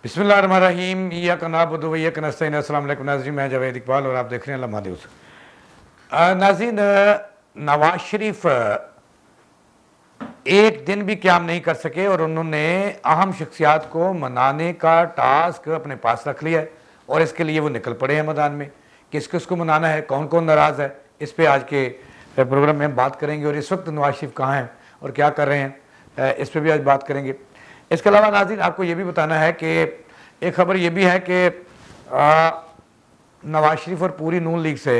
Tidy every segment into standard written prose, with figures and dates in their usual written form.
बिस्मिल्लाहिर्रहमानिर्रहीम इय्याक नअबुदु व इय्याक नस्तईन। अस्सलाम वालेकुम नाज़रीन, मैं जावेद इकबाल और आप देख रहे हैं लम्हा न्यूज़। नाज़रीन, नवाज शरीफ एक दिन भी क़याम नहीं कर सके और उन्होंने अहम शख्सियात को मनाने का टास्क अपने पास रख लिया है और इसके लिए वो निकल पड़े हैं मैदान में। किस किस को मनाना है, कौन कौन नाराज़ है, इस पर आज के प्रोग्राम में हम बात करेंगे। और इस वक्त नवाज शरीफ कहाँ हैं और क्या कर रहे हैं, इस पर भी आज बात करेंगे। इसके अलावा नाज़रीन, आपको ये भी बताना है कि एक ख़बर ये भी है कि नवाज शरीफ और पूरी नून लीग से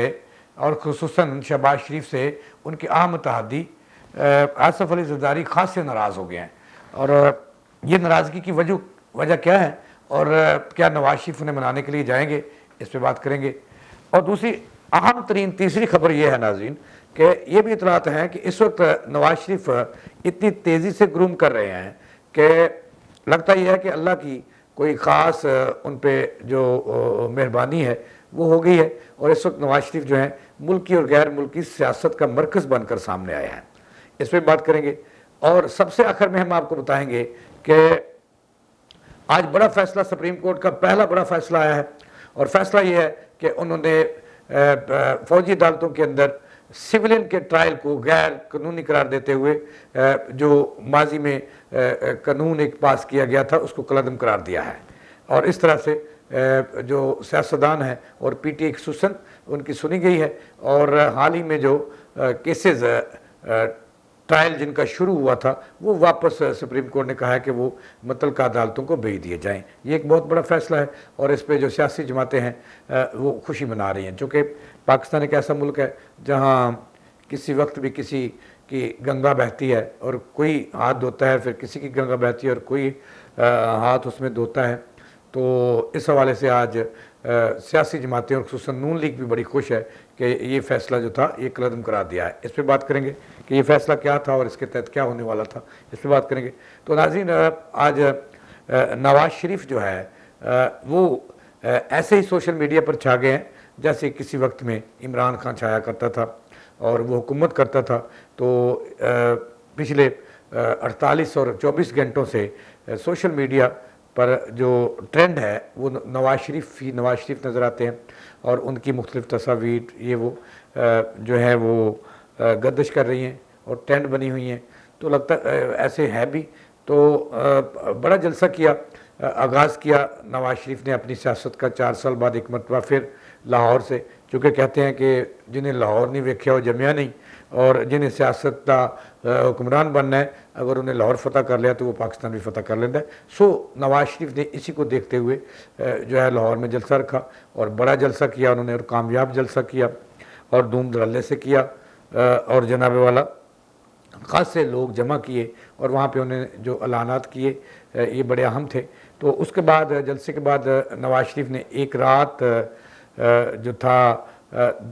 और खुसूसन शहबाज शरीफ से उनके अहम मुतहदी आसफ अली ज़रदारी ख़ास से नाराज़ हो गए हैं। और ये नाराज़गी की वजह क्या है और क्या नवाज शरीफ उन्हें मनाने के लिए जाएंगे, इस पर बात करेंगे। और दूसरी अहम तरीन तीसरी खबर यह है नाज़रीन कि ये भी इतलात हैं कि इस वक्त नवाज शरीफ इतनी तेज़ी से ग्रूम कर रहे हैं कि लगता यह है कि अल्लाह की कोई ख़ास उन पर जो मेहरबानी है वो हो गई है। और इस वक्त नवाज शरीफ जो है मुल्की और गैर मुल्की सियासत का मरकज़ बनकर सामने आए हैं, इस पर बात करेंगे। और सबसे आखिर में हम आपको बताएंगे कि आज बड़ा फैसला सुप्रीम कोर्ट का पहला बड़ा फैसला आया है और फैसला ये है कि उन्होंने फौजी अदालतों के अंदर सिविलियन के ट्रायल को गैर कानूनी करार देते हुए जो माजी में कानून एक पास किया गया था उसको कलअदम करार दिया है। और इस तरह से जो सियासतदान हैं और पीटीआई की सुसन उनकी सुनी गई है। और हाल ही में जो केसेस ट्रायल जिनका शुरू हुआ था वो वापस सुप्रीम कोर्ट ने कहा है कि वो मुतल्लिका अदालतों को भेज दिए जाएं। ये एक बहुत बड़ा फैसला है और इस पे जो सियासी जमातें हैं वो खुशी मना रही हैं, चूँकि पाकिस्तान एक ऐसा मुल्क है जहाँ किसी वक्त भी किसी की गंगा बहती है और कोई हाथ धोता है, फिर किसी की गंगा बहती है और कोई हाथ उसमें धोता है। तो इस हवाले से आज सियासी जमातें और खुसूसन नून लीग भी बड़ी खुश है कि ये फ़ैसला जो था ये कलअदम करा दिया है। इस पर बात करेंगे कि ये फ़ैसला क्या था और इसके तहत क्या होने वाला था, इस पर बात करेंगे। तो नाज़रीन, आज नवाज शरीफ जो है वो ऐसे ही सोशल मीडिया पर छा गए हैं जैसे किसी वक्त में इमरान खान छाया करता था और वो हुकूमत करता था। तो पिछले 48 और 24 घंटों से सोशल मीडिया पर जो ट्रेंड है वो नवाज शरीफ नज़र आते हैं और उनकी मुख्तलिफ तस्वीर ये वो जो है वो गर्दिश कर रही हैं और ट्रेंड बनी हुई हैं। तो लगता ऐसे है भी। तो बड़ा जलसा किया, आगाज़ किया नवाज शरीफ ने अपनी सियासत का 4 साल बाद एक मरतबा फिर लाहौर से, चूँकि कहते हैं कि जिन्हें लाहौर नहीं वेख्या वो जमिया नहीं, और जिन्हें सियासत का हुक्मरान बनना है अगर उन्हें लाहौर फतह कर लिया तो वो पाकिस्तान भी फतह कर लेता है। सो नवाज शरीफ ने इसी को देखते हुए जो है लाहौर में जलसा रखा और बड़ा जलसा किया उन्होंने और कामयाब जलसा किया और धूम धड़ल्ले से किया और जनाब वाला ख़ास से लोग जमा किए और वहाँ पे उन्हें जो ऐलानात किए ये बड़े अहम थे। तो उसके बाद जलसे के बाद नवाज शरीफ ने एक रात जो था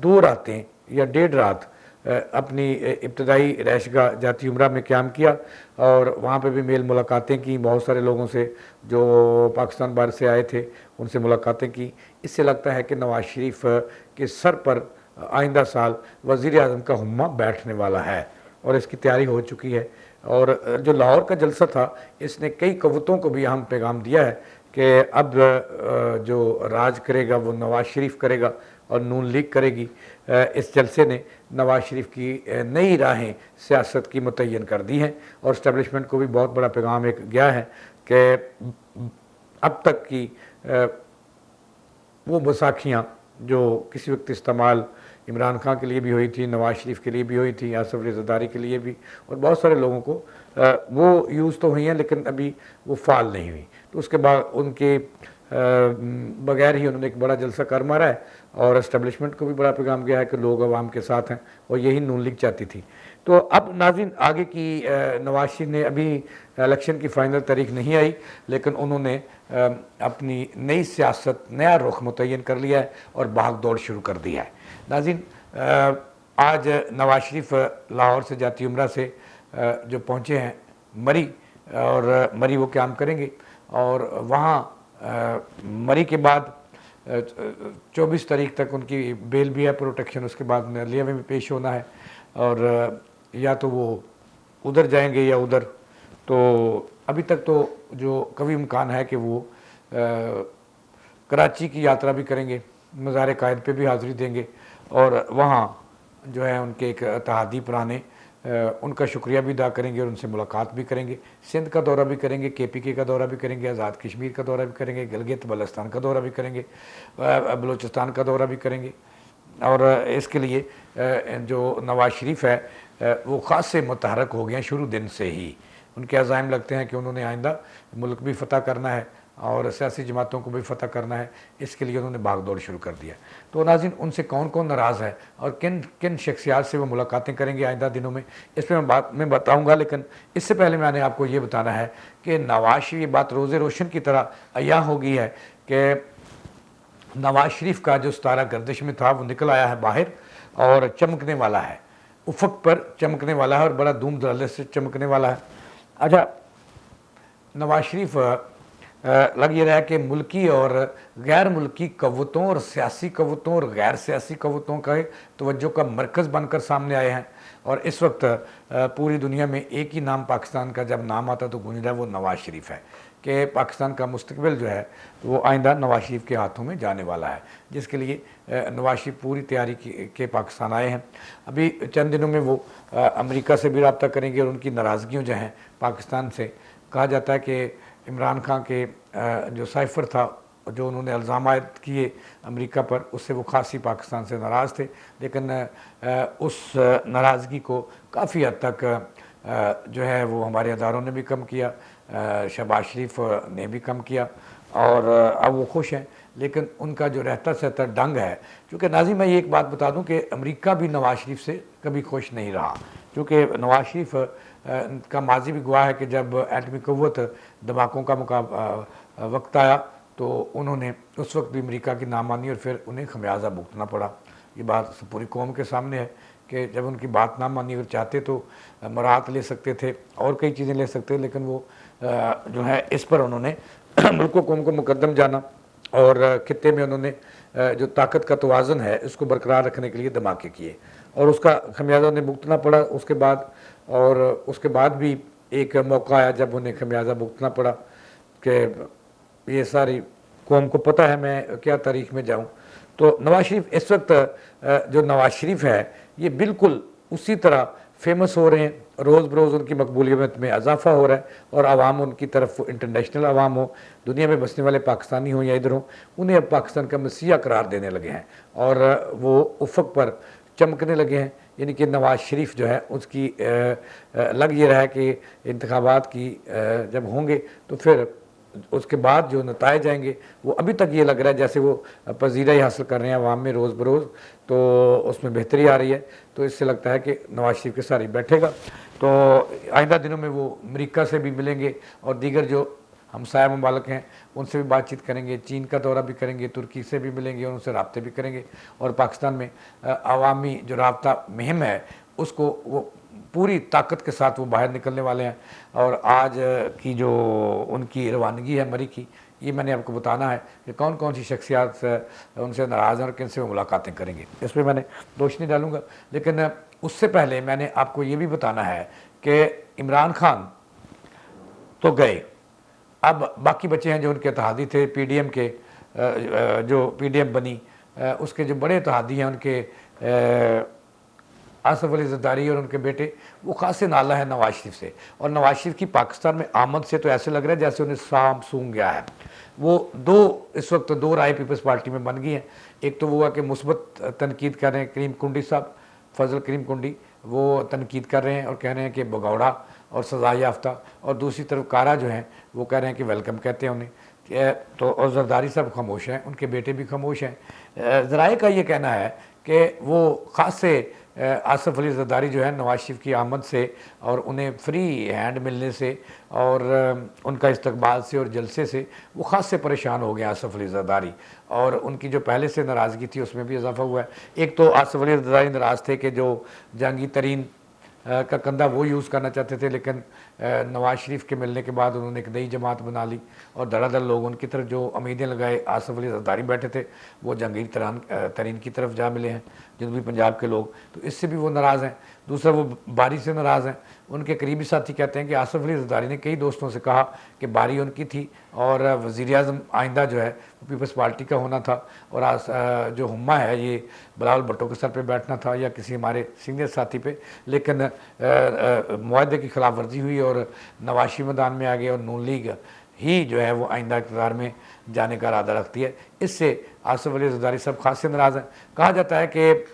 2 रातें या 1.5 रात अपनी इब्तदाई रैशगाह जाती उम्रा में क़याम किया और वहाँ पे भी मेल मुलाकातें की, बहुत सारे लोगों से जो पाकिस्तान बाहर से आए थे उनसे मुलाकातें की। इससे लगता है कि नवाज शरीफ के सर पर आइंदा साल वज़ीर आज़म का हुम्मा बैठने वाला है और इसकी तैयारी हो चुकी है। और जो लाहौर का जलसा था इसने कई कवतों को भी अहम पैगाम दिया है कि अब जो राज करेगा वो नवाज शरीफ करेगा और नून लीग करेगी। इस जलसे ने नवाज शरीफ की नई राहें सियासत की मुतय्यन कर दी हैं और इस्टेब्लिशमेंट को भी बहुत बड़ा पैगाम एक गया है कि अब तक की वो बैसाखियाँ जो किसी वक्त इस्तेमाल इमरान खान के लिए भी हुई थी, नवाज शरीफ के लिए भी हुई थी, आसफ अली ज़रदारी के लिए भी और बहुत सारे लोगों को वो यूज़ तो हुई हैं लेकिन अभी वो फ़ाल नहीं हुई। तो उसके बाद उनके बगैर ही उन्होंने एक बड़ा जलसा कर मारा है और इस्टेब्लिशमेंट को भी बड़ा पैगाम गया है कि लोग अवाम के साथ हैं और यही नून लीग चाहती थी। तो अब नाज़रीन, आगे की नवाज शरीफ ने अभी इलेक्शन की फ़ाइनल तारीख नहीं आई लेकिन उन्होंने अपनी नई सियासत, नया रुख मुतय्यन कर लिया है और भाग दौड़ शुरू कर दी है। नाज़रीन, आज नवाज शरीफ लाहौर से जाती उम्रा से जो पहुँचे हैं मरी और मरी वो क़याम करेंगे और वहाँ मरी के बाद 24 तारीख तक उनकी बेल भी है, प्रोटेक्शन, उसके बाद लिया में भी पेश होना है और या तो वो उधर जाएंगे या उधर। तो अभी तक तो जो कभी इम्कान है कि वो कराची की यात्रा भी करेंगे, मज़ार कायद पे भी हाज़िरी देंगे और वहाँ जो है उनके एक इत्तेहादी पुराने उनका शुक्रिया भी अदा करेंगे और उनसे मुलाकात भी करेंगे। सिंध का दौरा भी करेंगे, KPK का दौरा भी करेंगे, आज़ाद कश्मीर का दौरा भी करेंगे, गिलगित बल्तिस्तान का दौरा भी करेंगे, बलूचिस्तान का दौरा भी करेंगे। और इसके लिए जो नवाज़ शरीफ है वो ख़ास से मुतहरक हो गए हैं शुरू दिन से ही। उनके अज़ाइम लगते हैं कि उन्होंने आइंदा मुल्क भी फ़तह करना है और सियासी जमातों को भी फ़तह करना है, इसके लिए उन्होंने भागदौड़ शुरू कर दिया। तो नाज़रीन, उनसे कौन कौन नाराज़ है और किन किन शख्सियात से वो मुलाकातें करेंगे आइंदा दिनों में, इस पर मैं बताऊँगा। लेकिन इससे पहले मैंने आपको ये बताना है कि नवाज़ शरीफ, ये बात रोज़े रोशन की तरह अया हो गई है कि नवाज़ शरीफ का जो सितारा गर्दिश में था वो निकल आया है बाहर और चमकने वाला है, उफ़क़ पर चमकने वाला है और बड़ा धूम धड़ल्ले से चमकने वाला है। अच्छा, नवाज़ शरीफ लग ये रहा है कि मुल्की और गैर मुल्की क़व्वतों और सियासी क़व्वतों और गैर सियासी क़व्वतों का तवज्जो का मरकज़ बनकर सामने आए हैं। और इस वक्त पूरी दुनिया में एक ही नाम पाकिस्तान का जब नाम आता तो गूंज रहा है, वो नवाज़ शरीफ है कि पाकिस्तान का मुस्तकबिल जो है वो आइंदा नवाज़ शरीफ के हाथों में जाने वाला है, जिसके लिए नवाज़ शरीफ पूरी तैयारी के पाकिस्तान आए हैं। अभी चंद दिनों में वो अमेरिका से भी रब्ता करेंगे और उनकी नाराज़गियों जो हैं पाकिस्तान से, कहा जाता है कि इमरान खान के जो साइफ़र था, जो उन्होंने इल्ज़ाम आयद किए अमेरिका पर, उससे वो खासी पाकिस्तान से नाराज़ थे। लेकिन उस नाराज़गी को काफ़ी हद तक जो है वो हमारे अदारों ने भी कम किया, शहबाज शरीफ ने भी कम किया और अब वो खुश हैं। लेकिन उनका जो रहता सहता डंग है, क्योंकि नाज़रीन मैं ये एक बात बता दूं कि अमेरिका भी नवाज़ शरीफ से कभी खुश नहीं रहा, क्योंकि नवाज़ शरीफ का माजी भी गवाह है कि जब एटमी क़ुव्वत धमाकों का वक्त आया तो उन्होंने उस वक्त भी अमेरिका की ना मानी और फिर उन्हें खमियाजा भुगतना पड़ा। ये बात पूरी कौम के सामने है कि जब उनकी बात ना मानी, अगर चाहते तो मराहत ले सकते थे और कई चीज़ें ले सकते, लेकिन वो जो है इस पर उन्होंने मुल्क कौम को मुकद्दम जाना और खित्ते में उन्होंने जो ताकत का तवाज़ुन है उसको बरकरार रखने के लिए धमाके किए और उसका खमियाजा उन्हें भुगतना पड़ा उसके बाद। और उसके बाद भी एक मौका आया जब उन्हें खमियाजा भुगतना पड़ा कि ये सारी कौम को पता है मैं क्या तारीख में जाऊं। तो नवाज़ शरीफ इस वक्त जो नवाज़ शरीफ है ये बिल्कुल उसी तरह फेमस हो रहे हैं, रोज़ बरोज़ उनकी मकबूलियत में इजाफा हो रहा है और आवाम उनकी तरफ, इंटरनेशनल आवाम हो, दुनिया में बसने वाले पाकिस्तानी हो या इधर हो, उन्हें अब पाकिस्तान का मसीहा करार देने लगे हैं और वो उफ़क़ पर चमकने लगे हैं। यानी कि नवाज़ शरीफ जो है उसकी लग ये रहा है कि इंतखाबात की जब होंगे तो फिर उसके बाद जो नताइज आएंगे वो अभी तक ये लग रहा है जैसे वो पजीराई हासिल कर रहे हैं अवाम में रोज़ बरोज़, तो उसमें बेहतरी आ रही है। तो इससे लगता है कि नवाज़ शरीफ के सारी बैठेगा। तो आइंदा दिनों में वो अमेरिका से भी मिलेंगे और दीगर जो हमसाया ममालिक हैं उनसे भी बातचीत करेंगे, चीन का दौरा भी करेंगे, तुर्की से भी मिलेंगे और उनसे रब्ते भी करेंगे और पाकिस्तान में अवामी जो रब्ता मुहिम है उसको वो पूरी ताकत के साथ वो बाहर निकलने वाले हैं। और आज की जो उनकी रवानगी है मरी की, ये मैंने आपको बताना है कि कौन कौन सी शख्सियात उनसे नाराज़ हैं और किन से वो मुलाकातें करेंगे, इस पर मैंने रोशनी डालूँगा। लेकिन उससे पहले मैंने आपको ये भी बताना है कि इमरान खान तो गए, अब बाकी बच्चे हैं जो उनके इत्तेहादी थे, PDM के जो PDM बनी उसके जो बड़े इत्तेहादी हैं उनके आसफ अली ज़रदारी और उनके बेटे, वो खासे नाला है नवाज़ शरीफ से। और नवाज़ शरीफ की पाकिस्तान में आमद से तो ऐसे लग रहा है जैसे उन्हें साम सूंघ गया है। वो इस वक्त दो राय पीपल्स पार्टी में बन गई हैं। एक तो वो हुआ कि मुस्बत तनकीद कर रहे हैं करीम कुंडी साहब, फजल करीम कुंडी, वो तनकीद कर रहे हैं और कह रहे हैं कि भगौड़ा और सज़ा याफ्ता, और दूसरी तरफ कारा जो हैं वो कह रहे हैं कि वेलकम कहते हैं उन्हें। तो और जरदारी साहब खामोश हैं, उनके बेटे भी खामोश हैं। ज़राए का ये कहना है कि वो ख़ास से आसफ अली ज़रदारी जो है नवाज़ शरीफ की आमद से और उन्हें फ्री हैंड मिलने से और उनका इस्तकबाल से और जलसे से वो ख़ास से परेशान हो गए आसफ अली ज़रदारी, और उनकी जो पहले से नाराज़गी थी उसमें भी इजाफा हुआ है। एक तो आसफ अली ज़रदारी नाराज़ थे कि जो जंगी तरीन का कंधा वो यूज़ करना चाहते थे, लेकिन नवाज शरीफ के मिलने के बाद उन्होंने एक नई जमात बना ली और धड़ाधड़ लोग उनकी तरफ जो उम्मीदें लगाए आसफ अली जरदारी बैठे थे वो जहांगीर तरीन की तरफ जा मिले हैं, जनूबी पंजाब के लोग, तो इससे भी वो नाराज़ हैं। दूसरा वो बारी से नाराज़ हैं। उनके करीबी साथी कहते हैं कि आसफ अली जरदारी ने कई दोस्तों से कहा कि बारी उनकी थी और वज़ीर-ए-आज़म आइंदा जो है वो पीपल्स पार्टी का होना था और जो हुम्मा है ये बिलावल भुट्टो के सर पे बैठना था या किसी हमारे सीनियर साथी पे, लेकिन मुआहदे की खिलाफ वर्जी हुई और नवाशी मैदान में आ गए और नून लीग ही जो है वो आइंदा इक़्तिदार में जाने का इरादा रखती है। इससे आसफ अली जरदारी साहब खास से नाराज़ हैं। कहा जाता है कि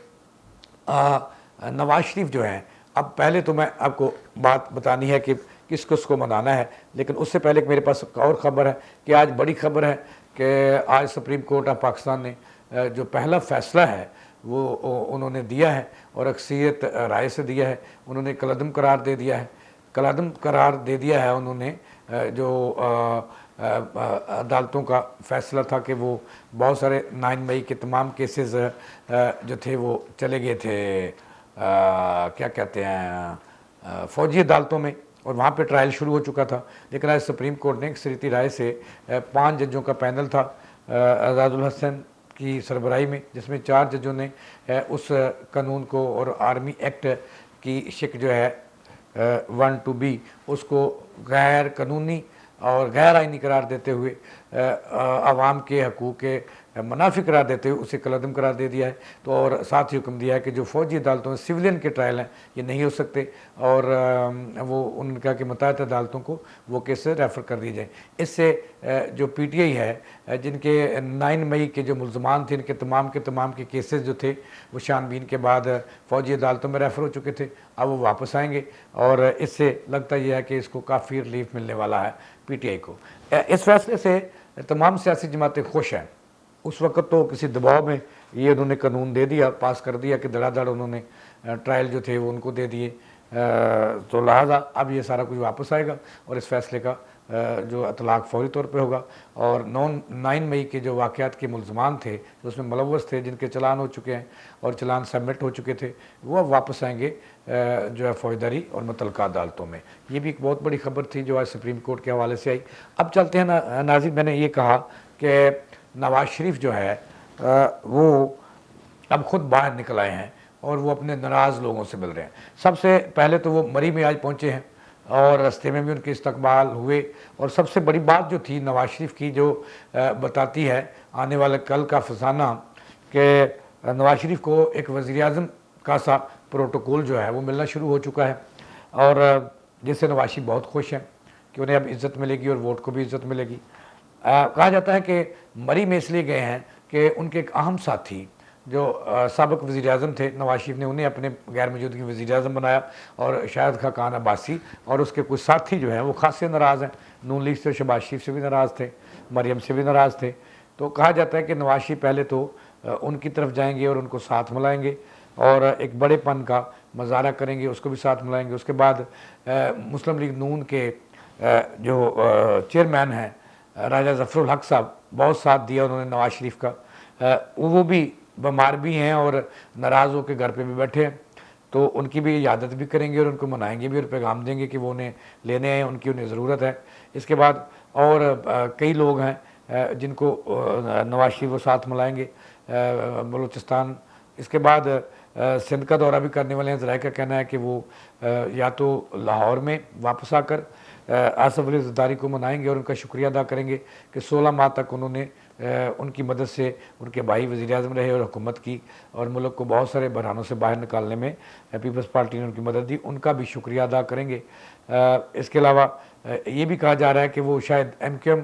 नवाज शरीफ जो हैं, अब पहले तो मैं आपको बात बतानी है कि किस किस को मनाना है, लेकिन उससे पहले मेरे पास और ख़बर है कि आज बड़ी खबर है कि आज सुप्रीम कोर्ट ऑफ पाकिस्तान ने जो पहला फ़ैसला है वो उन्होंने दिया है और अक्सरियत राय से दिया है। उन्होंने कलअदम करार दे दिया है, कलअदम करार दे दिया है उन्होंने जो अदालतों का फ़ैसला था कि वो बहुत सारे 9 मई के तमाम केसेस जो थे वो चले गए थे क्या कहते हैं फ़ौजी अदालतों में और वहाँ पे ट्रायल शुरू हो चुका था। लेकिन आज सुप्रीम कोर्ट ने अक्सरियती राय से 5 जजों का पैनल था आज़ादुल हसन की सरबराही में, जिसमें 4 जजों ने उस कानून को और आर्मी एक्ट की शिक जो है 1(2)B उसको गैर कानूनी और गैर आइनी करार देते हुए आवाम के हकूक़ के मुनाफी करार देते हुए उसे कलअदम करार दे दिया है। तो और साथ ही हुक्म दिया है कि जो फ़ौजी अदालतों में सिविलियन के ट्रायल हैं ये नहीं हो सकते और वो उन्होंने कहा कि मुत्तहदा अदालतों को वो केस रेफ़र कर दिए जाए। इससे जो PTI है जिनके 9 मई के जो मुल्ज़मान थे इनके तमाम के केसेस जो थे वो छानबीन के बाद फ़ौजी अदालतों में रेफ़र हो चुके थे, अब वो वापस आएंगे और इससे लगता यह है कि इसको काफ़ी रिलीफ मिलने वाला है PTI को। इस फैसले से तमाम सियासी जमातें खुश हैं। उस वक़्त तो किसी दबाव में ये उन्होंने कानून दे दिया, पास कर दिया कि धड़ाधड़ उन्होंने ट्रायल जो थे वो उनको दे दिए, तो लिहाजा अब ये सारा कुछ वापस आएगा और इस फैसले का जो इतलाक़ फौरी तौर पे होगा और 9 मई के जो वाक़यात के मुल्ज़मान थे जो उसमें मुलव्वस थे जिनके चलान हो चुके हैं और चलान सबमिट हो चुके थे वो अब वापस आएंगे जो है फ़ौजदारी और मुतल्लका अदालतों में। ये भी एक बहुत बड़ी खबर थी जो आज सुप्रीम कोर्ट के हवाले से आई। अब चलते हैं नाज़रीन, मैंने ये कहा कि नवाज शरीफ जो है वो अब ख़ुद बाहर निकल आए हैं और वो अपने नाराज़ लोगों से मिल रहे हैं। सबसे पहले तो वो मरी में आज पहुँचे हैं और रास्ते में भी उनके इस्तकबाल हुए और सबसे बड़ी बात जो थी नवाज शरीफ की जो बताती है आने वाले कल का फसाना कि नवाज शरीफ को एक वज़ीर-ए-आज़म का सा प्रोटोकॉल जो है वो मिलना शुरू हो चुका है और जिससे नवाज शरीफ बहुत खुश हैं कि उन्हें अब इज़्ज़त मिलेगी और वोट को भी इज़्ज़त मिलेगी। कहा जाता है कि मरी में इसलिए गए हैं कि उनके एक अहम साथी जो साबिक़ वज़ीर-ए-आज़म थे नवाज शरीफ ने उन्हें अपने गैर मौजूदगी वज़ीर-ए-आज़म बनाया और शाहिद खाकान अब्बासी और उसके कुछ साथी जो हैं वो खासे नाराज़ हैं। नून लीग से शहबाज शरीफ से भी नाराज़ थे, मरियम से भी नाराज़ थे। तो कहा जाता है कि नवाज शरीफ पहले तो उनकी तरफ जाएंगे और उनको साथ मिलाएंगे और एक बड़ेपन का मुज़ाहरा करेंगे, उसको भी साथ मिलाएंगे। उसके बाद मुस्लिम लीग नून के जो चेयरमैन हैं राजा ज़फ़रुल हक साहब, बहुत साथ दिया उन्होंने नवाज शरीफ का, वो भी बीमार भी हैं और नाराज़ होकर घर पे भी बैठे हैं, तो उनकी भी इयादत भी करेंगे और उनको मनाएंगे भी और पैगाम देंगे कि वो उन्हें लेने आए, उनकी उन्हें ज़रूरत है। इसके बाद और कई लोग हैं जिनको नवाज शरीफ वो साथ मिलाएंगे, बलूचिस्तान। इसके बाद सिंध का दौरा भी करने वाले हैं। ज़राए का कहना है कि वो या तो लाहौर में वापस आकर आसफ अली ज़रदारी को मनाएंगे और उनका शुक्रिया अदा करेंगे कि 16 माह तक उन्होंने उनकी मदद से उनके भाई वज़ीर-ए-आज़म रहे और हुकूमत की और मुल्क को बहुत सारे बहरानों से बाहर निकालने में पीपल्स पार्टी ने उनकी मदद दी, उनका भी शुक्रिया अदा करेंगे। इसके अलावा ये भी कहा जा रहा है कि वो शायद MQM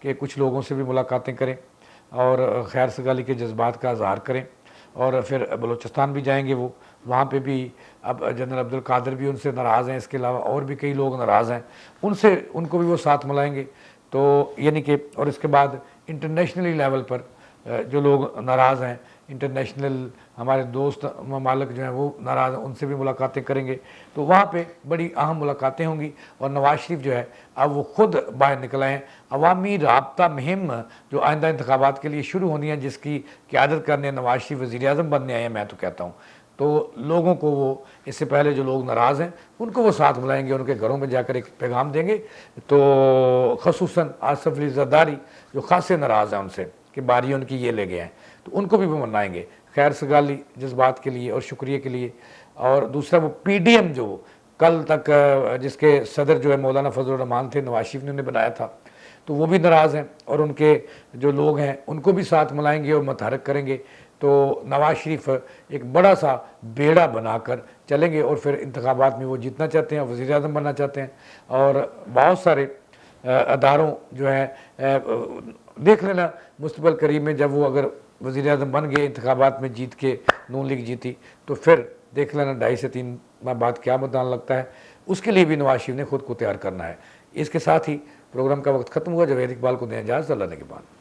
के कुछ लोगों से भी मुलाकातें करें और खैर सगाली के जज्बात का इज़हार करें और फिर बलूचिस्तान भी जाएंगे। वो वहाँ पे भी अब जनरल अब्दुल कादिर भी उनसे नाराज़ हैं। इसके अलावा और भी कई लोग नाराज़ हैं, उनको भी वो साथ मिलाएंगे। तो यानी कि और इसके बाद इंटरनेशनली लेवल पर जो लोग नाराज़ हैं, इंटरनेशनल हमारे दोस्त ममालिक जो हैं वो नाराज़ हैं, उनसे भी मुलाकातें करेंगे। तो वहाँ पे बड़ी अहम मुलाकातें होंगी और नवाज शरीफ जो है अब वो ख़ुद बाहर निकल आए हैं। अवामी राब्ता मुहिम जो आइंदा इंतखाबात के लिए शुरू होनी है, जिसकी क़यादत करने नवाज शरीफ वज़ीर-ए-आज़म बनने आए हैं, मैं तो कहता हूँ। तो लोगों को वो, इससे पहले जो लोग नाराज़ हैं उनको वो साथ बुलाएंगे, उनके घरों में जाकर एक पैगाम देंगे। तो खसूसन आसफ अली ज़रदारी जो खासे नाराज़ हैं उनसे कि बारी उनकी ये ले गए हैं, तो उनको भी वो मनाएंगे खैर सगाली जज्बात के लिए और शुक्रिया के लिए। और दूसरा वो PDM जो कल तक जिसके सदर जो है मौलाना फजल रहमान थे, नवाज शरीफ ने उन्हें बनाया था, तो वो भी नाराज़ हैं और उनके जो लोग हैं उनको भी साथ मिलाएंगे और मुतहरक करेंगे। तो नवाज शरीफ एक बड़ा सा बेड़ा बनाकर चलेंगे और फिर इंतखाबात में वो जीतना चाहते हैं, वज़ीर आज़म बनना चाहते हैं। और बहुत सारे अदारों जो है देख लेना मुस्तक़बिल करीब में, जब वो अगर वज़ीर आज़म बन गए, इंतखाबात में जीत के नून लीग जीती, तो फिर देख लेना 2.5 से 3 माह बाद क्या मतदान लगता है। उसके लिए भी नवाज शरीफ ने खुद को तैयार करना है। इसके साथ ही प्रोग्राम का वक्त ख़त्म हुआ। जवेद इकबाल को दें इजाज़त, अल्लाह ने के बाद।